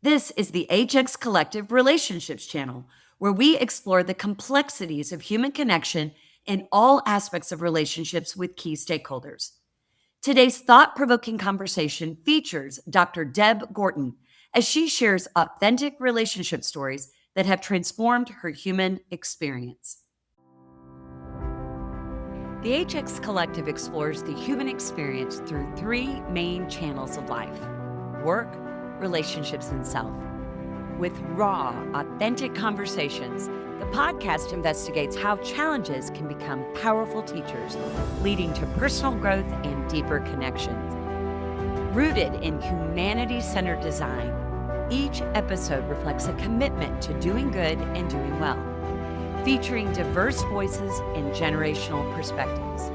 This is the HX Collective Relationships channel, where we explore the complexities of human connection in all aspects of relationships with key stakeholders. Today's thought provoking conversation features Dr. Deb Gorton as she shares authentic relationship stories that have transformed her human experience. The HX Collective explores the human experience through three main channels of life: work, relationships, and self. With raw, authentic conversations, the podcast investigates how challenges can become powerful teachers, leading to personal growth and deeper connections. Rooted in humanity-centered design, each episode reflects a commitment to doing good and doing well, featuring diverse voices and generational perspectives.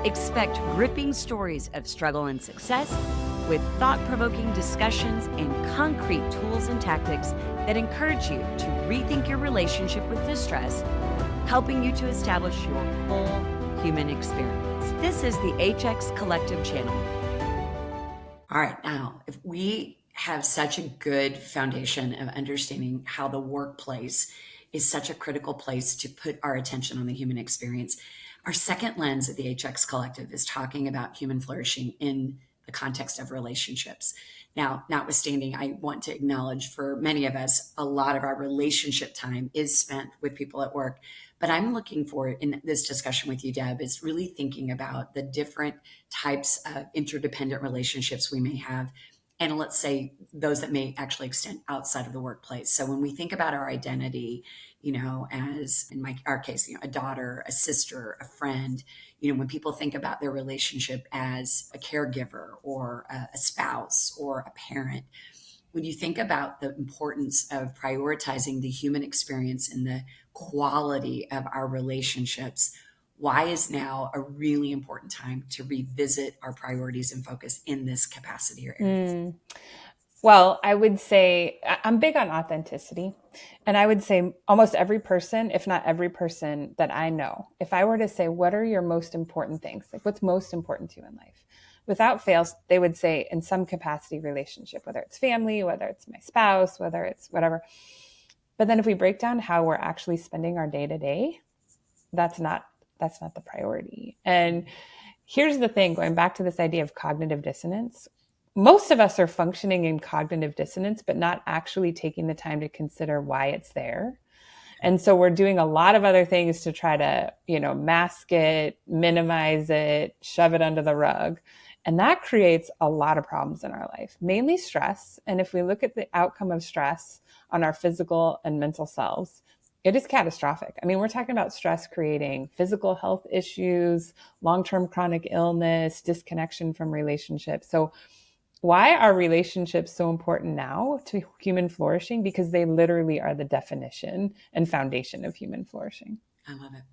Expect gripping stories of struggle and success, with thought-provoking discussions and concrete tools and tactics that encourage you to rethink your relationship with distress, helping you to establish your full human experience. This is the HX Collective channel. All right, now, if we have such a good foundation of understanding how the workplace is such a critical place to put our attention on the human experience, our second lens at the HX Collective is talking about human flourishing in the context of relationships. Now, notwithstanding, I want to acknowledge for many of us, a lot of our relationship time is spent with people at work. But I'm looking for, in this discussion with you, Deb, is really thinking about the different types of interdependent relationships we may have. And let's say those that may actually extend outside of the workplace. So when we think about our identity, as in our case, a daughter, a sister, a friend, when people think about their relationship as a caregiver or a spouse or a parent, when you think about the importance of prioritizing the human experience and the quality of our relationships, why is now a really important time to revisit our priorities and focus in this capacity or areas? Well, I would say I'm big on authenticity. And I would say almost every person, if not every person that I know, if I were to say, what are your most important things? Like what's most important to you in life? Without fails, they would say in some capacity relationship, whether it's family, whether it's my spouse, whether it's whatever. But then if we break down how we're actually spending our day to day, that's not the priority. And here's the thing, going back to this idea of cognitive dissonance, most of us are functioning in cognitive dissonance, but not actually taking the time to consider why it's there. And so we're doing a lot of other things to try to, mask it, minimize it, shove it under the rug. And that creates a lot of problems in our life, mainly stress. And if we look at the outcome of stress on our physical and mental selves, it is catastrophic. I mean, we're talking about stress creating physical health issues, long-term chronic illness, disconnection from relationships. So why are relationships so important now to human flourishing? Because they literally are the definition and foundation of human flourishing. I love it.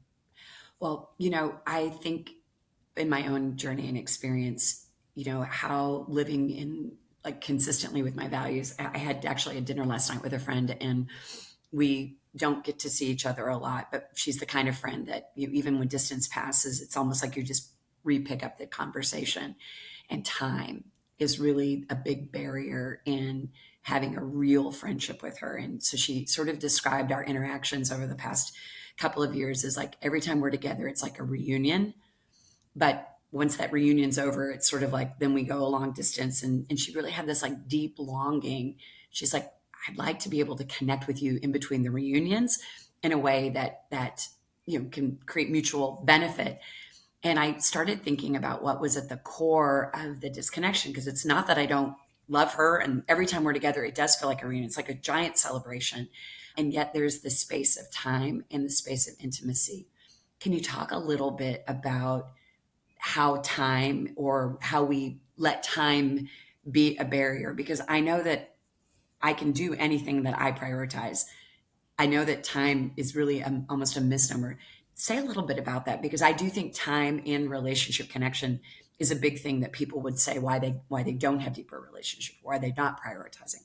Well, I think in my own journey and experience, how living in consistently with my values. I had actually a dinner last night with a friend, and we don't get to see each other a lot, but she's the kind of friend that even when distance passes, it's almost like you just re-pick up the conversation. And time is really a big barrier in having a real friendship with her. And so she sort of described our interactions over the past couple of years as like every time we're together, it's like a reunion. But once that reunion's over, it's sort of like then we go a long distance. And she really had this like deep longing. She's like, I'd like to be able to connect with you in between the reunions in a way that can create mutual benefit. And I started thinking about what was at the core of the disconnection, because it's not that I don't love her. And every time we're together, it does feel like a reunion. It's like a giant celebration. And yet there's the space of time and the space of intimacy. Can you talk a little bit about how time, or how we let time be a barrier? Because I know that I can do anything that I prioritize. I know that time is really almost a misnomer. Say a little bit about that, because I do think time in relationship connection is a big thing that people would say why they don't have deeper relationship, why they're not prioritizing.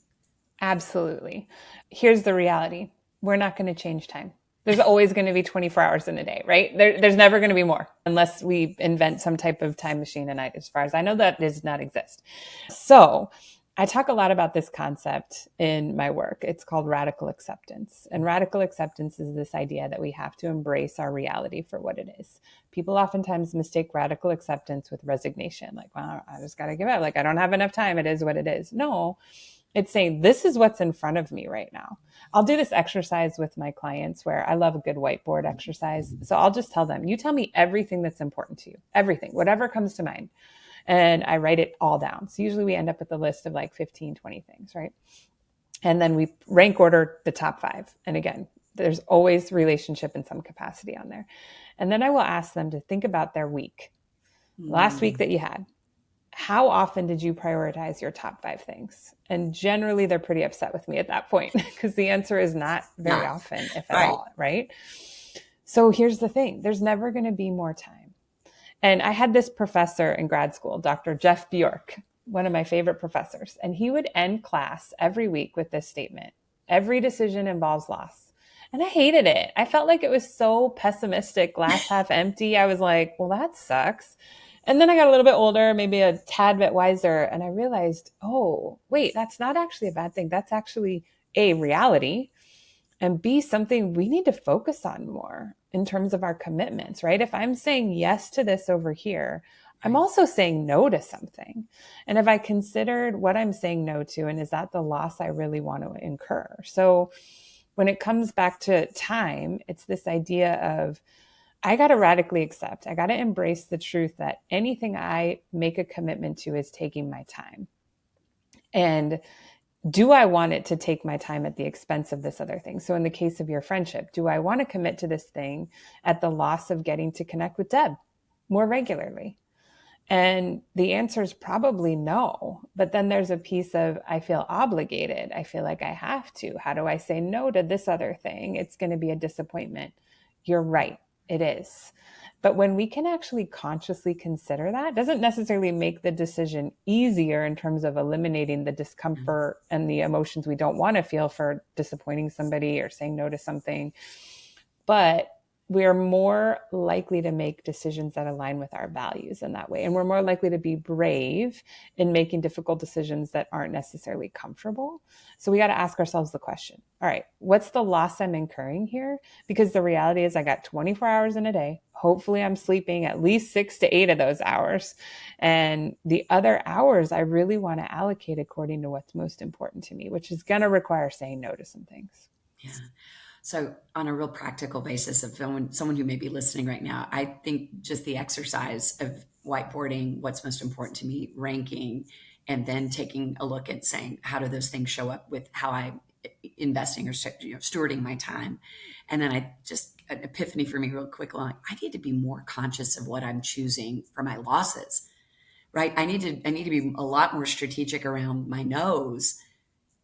Absolutely. Here's the reality. We're not going to change time. There's always going to be 24 hours in a day, right? There's never going to be more unless we invent some type of time machine. And as far as I know, that does not exist. So I talk a lot about this concept in my work. It's called radical acceptance. And radical acceptance is this idea that we have to embrace our reality for what it is. People oftentimes mistake radical acceptance with resignation. Like, well, I just got to give up. Like, I don't have enough time. It is what it is. No, it's saying, this is what's in front of me right now. I'll do this exercise with my clients where I love a good whiteboard exercise. So I'll just tell them, you tell me everything that's important to you, everything, whatever comes to mind. And I write it all down. So usually we end up with a list of like 15, 20 things, right? And then we rank order the top 5. And again, there's always relationship in some capacity on there. And then I will ask them to think about their week, last week that you had. How often did you prioritize your top 5 things? And generally they're pretty upset with me at that point because the answer is not very often, if at all, right? So here's the thing. There's never going to be more time. And I had this professor in grad school, Dr. Jeff Bjork, one of my favorite professors. And he would end class every week with this statement: every decision involves loss. And I hated it. I felt like it was so pessimistic, glass half empty. I was like, well, that sucks. And then I got a little bit older, maybe a tad bit wiser. And I realized, oh, wait, that's not actually a bad thing. That's actually A, reality, and B, something we need to focus on more in terms of our commitments, right? If I'm saying yes to this over here, I'm also saying no to something. And have I considered what I'm saying no to, and is that the loss I really want to incur? So when it comes back to time, it's this idea of, I got to radically accept, I got to embrace the truth that anything I make a commitment to is taking my time. And do I want it to take my time at the expense of this other thing? So in the case of your friendship, do I want to commit to this thing at the loss of getting to connect with Deb more regularly? And the answer is probably no. But then there's a piece of, I feel obligated. I feel like I have to. How do I say no to this other thing? It's going to be a disappointment. You're right. It is. But when we can actually consciously consider that, doesn't necessarily make the decision easier in terms of eliminating the discomfort and the emotions we don't want to feel for disappointing somebody or saying no to something. But we are more likely to make decisions that align with our values in that way. And we're more likely to be brave in making difficult decisions that aren't necessarily comfortable. So we got to ask ourselves the question, all right, what's the loss I'm incurring here? Because the reality is I got 24 hours in a day. Hopefully I'm sleeping at least 6 to 8 of those hours. And the other hours I really want to allocate according to what's most important to me, which is going to require saying no to some things. Yeah. So on a real practical basis, of someone who may be listening right now, I think just the exercise of whiteboarding what's most important to me, ranking, and then taking a look at saying, how do those things show up with how I'm investing or stewarding my time? And then an epiphany for me real quick, like, I need to be more conscious of what I'm choosing for my losses, right? I need to be a lot more strategic around my no's,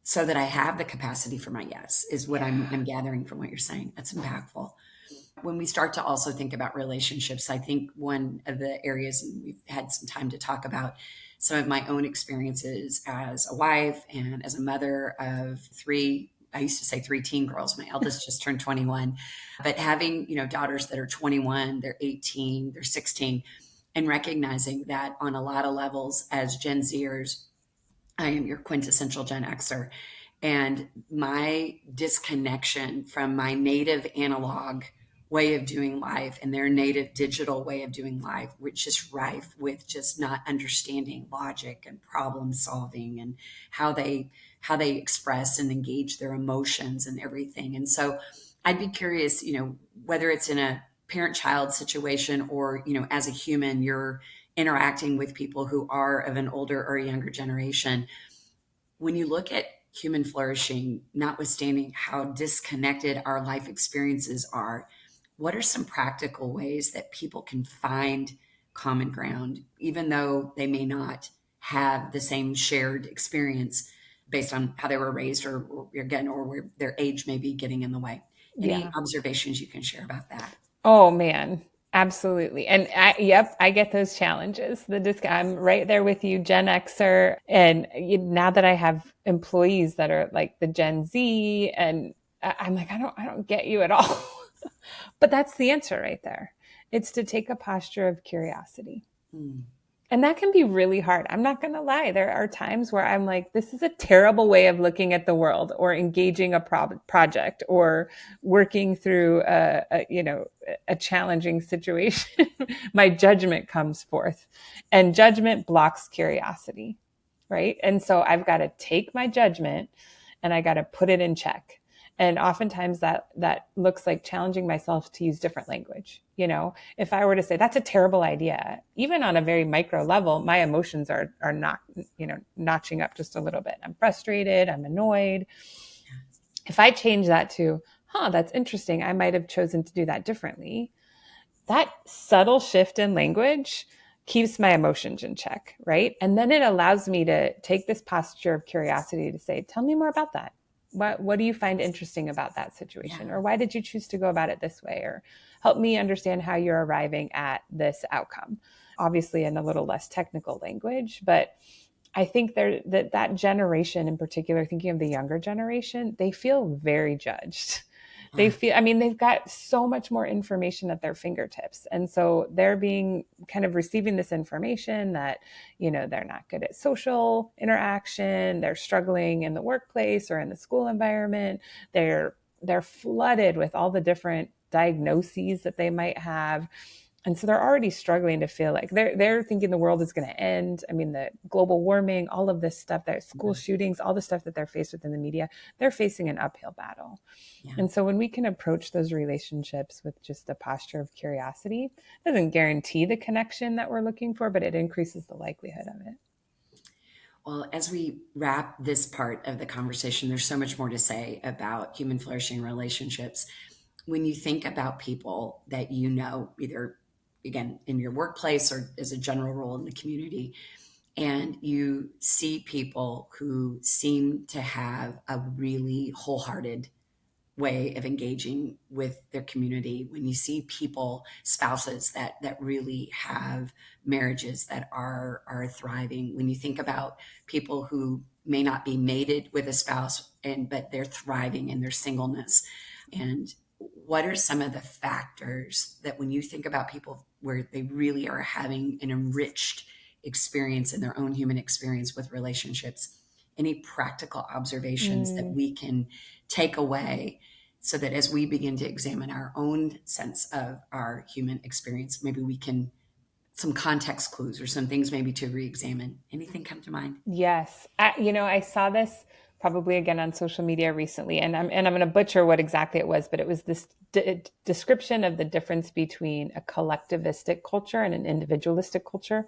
so that I have the capacity for my yes, is what I'm gathering from what you're saying. That's impactful. When we start to also think about relationships, I think one of the areas, and we've had some time to talk about some of my own experiences as a wife and as a mother of 3, I used to say 3 teen girls. My eldest just turned 21, but having, daughters that are 21, they're 18, they're 16, and recognizing that on a lot of levels as Gen Zers, I am your quintessential Gen Xer. And my disconnection from my native analog way of doing life and their native digital way of doing life, which is rife with just not understanding logic and problem solving and how they express and engage their emotions and everything. And so I'd be curious, whether it's in a parent-child situation or, as a human, you're interacting with people who are of an older or younger generation. When you look at human flourishing, notwithstanding how disconnected our life experiences are, what are some practical ways that people can find common ground, even though they may not have the same shared experience based on how they were raised or where their age may be getting in the way? Any observations you can share about that? Oh man, absolutely. And I get those challenges. I'm right there with you, Gen Xer. And now that I have employees that are like the Gen Z, and I'm like, I don't get you at all. But that's the answer right there. It's to take a posture of curiosity. And that can be really hard. I'm not going to lie. There are times where I'm like, this is a terrible way of looking at the world, or engaging a project, or working through a challenging situation. My judgment comes forth, and judgment blocks curiosity. Right. And so I've got to take my judgment and I got to put it in check. And oftentimes that looks like challenging myself to use different language. If I were to say that's a terrible idea, even on a very micro level, my emotions are not, notching up just a little bit. I'm frustrated, I'm annoyed. If I change that to, that's interesting, I might have chosen to do that differently. That subtle shift in language keeps my emotions in check, right? And then it allows me to take this posture of curiosity to say, tell me more about that. What do you find interesting about that situation? Yeah. Or why did you choose to go about it this way? Or help me understand how you're arriving at this outcome. Obviously in a little less technical language, but I think that generation in particular, thinking of the younger generation, they feel very judged. They feel, they've got so much more information at their fingertips. And so they're being kind of receiving this information that, they're not good at social interaction. They're struggling in the workplace or in the school environment. They're flooded with all the different diagnoses that they might have. And so they're already struggling to feel like they're thinking the world is going to end. The global warming, all of this stuff, that school shootings, all the stuff that they're faced with in the media, they're facing an uphill battle. Yeah. And so when we can approach those relationships with just a posture of curiosity, it doesn't guarantee the connection that we're looking for, but it increases the likelihood of it. Well, as we wrap this part of the conversation, there's so much more to say about human flourishing relationships. When you think about people that either, again, in your workplace or as a general role in the community, and you see people who seem to have a really wholehearted way of engaging with their community, when you see spouses that really have marriages that are thriving, when you think about people who may not be mated with a spouse but they're thriving in their singleness, and what are some of the factors that when you think about people where they really are having an enriched experience in their own human experience with relationships, any practical observations that we can take away so that as we begin to examine our own sense of our human experience, maybe we can, some context clues or some things maybe to re-examine. Anything come to mind? Yes. I saw this probably again on social media recently, and I'm going to butcher what exactly it was, but it was this description of the difference between a collectivistic culture and an individualistic culture.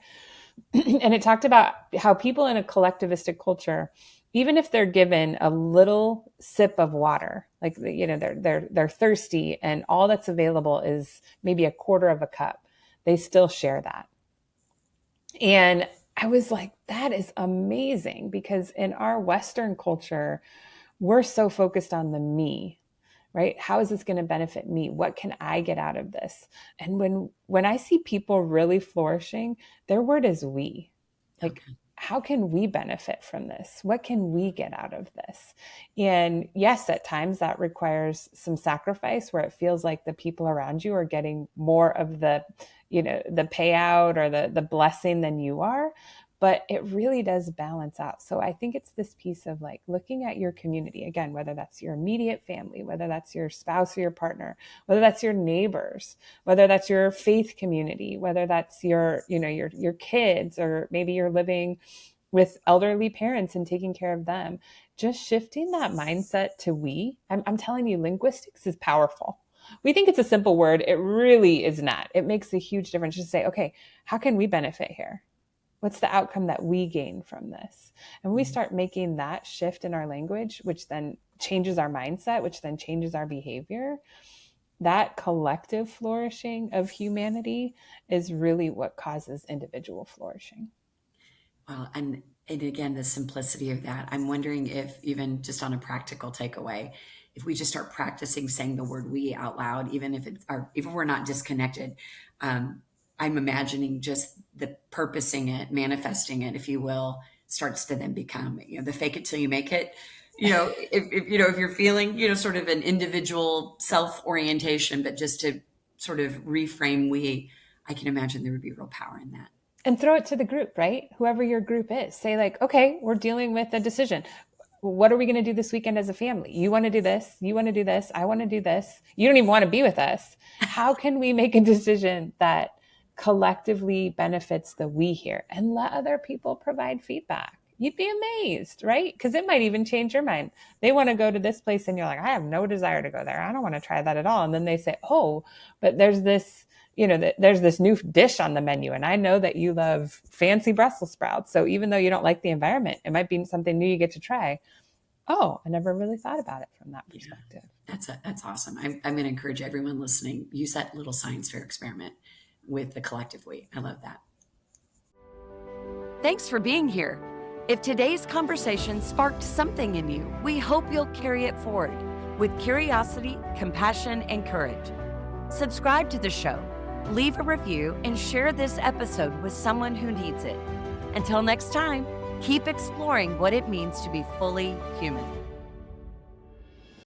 And it talked about how people in a collectivistic culture, even if they're given a little sip of water, like, they're thirsty and all that's available is maybe a quarter of a cup, they still share that. And I was like, that is amazing, because in our Western culture, we're so focused on the me, right? How is this going to benefit me? What can I get out of this? And when I see people really flourishing, their word is we. Like, okay, how can we benefit from this? What can we get out of this? And yes, at times that requires some sacrifice, where it feels like the people around you are getting more of the payout or the blessing than you are. But it really does balance out. So I think it's this piece of like looking at your community, again, whether that's your immediate family, whether that's your spouse or your partner, whether that's your neighbors, whether that's your faith community, whether that's your kids, or maybe you're living with elderly parents and taking care of them. Just shifting that mindset to we. I'm telling you, linguistics is powerful. We think it's a simple word. It really is not. It makes a huge difference. Just say, okay, how can we benefit here? What's the outcome that we gain from this? And we start making that shift in our language, which then changes our mindset, which then changes our behavior. That collective flourishing of humanity is really what causes individual flourishing. Well, and again, the simplicity of that, I'm wondering if even just on a practical takeaway, if we just start practicing saying the word we out loud, even if we're not disconnected, I'm imagining just the purposing it, manifesting it, if you will, starts to then become, the fake it till you make it. If you're feeling, sort of an individual self-orientation, but just to sort of reframe I can imagine there would be real power in that. And throw it to the group, right? Whoever your group is. Say like, okay, we're dealing with a decision. What are we going to do this weekend as a family? You want to do this. You want to do this. I want to do this. You don't even want to be with us. How can we make a decision that collectively benefits the we here, and let other people provide feedback? You'd be amazed, right? Because it might even change your mind. They want to go to this place and you're like, I have no desire to go there. I don't want to try that at all. And then they say, oh, but there's this, there's this new dish on the menu. And I know that you love fancy Brussels sprouts. So even though you don't like the environment, it might be something new you get to try. Oh, I never really thought about it from that perspective. Yeah, that's awesome. I'm going to encourage everyone listening, use that little science fair experiment with the collective we. I love that. Thanks for being here. If today's conversation sparked something in you, we hope you'll carry it forward with curiosity, compassion, and courage. Subscribe to the show, leave a review, and share this episode with someone who needs it. Until next time, keep exploring what it means to be fully human.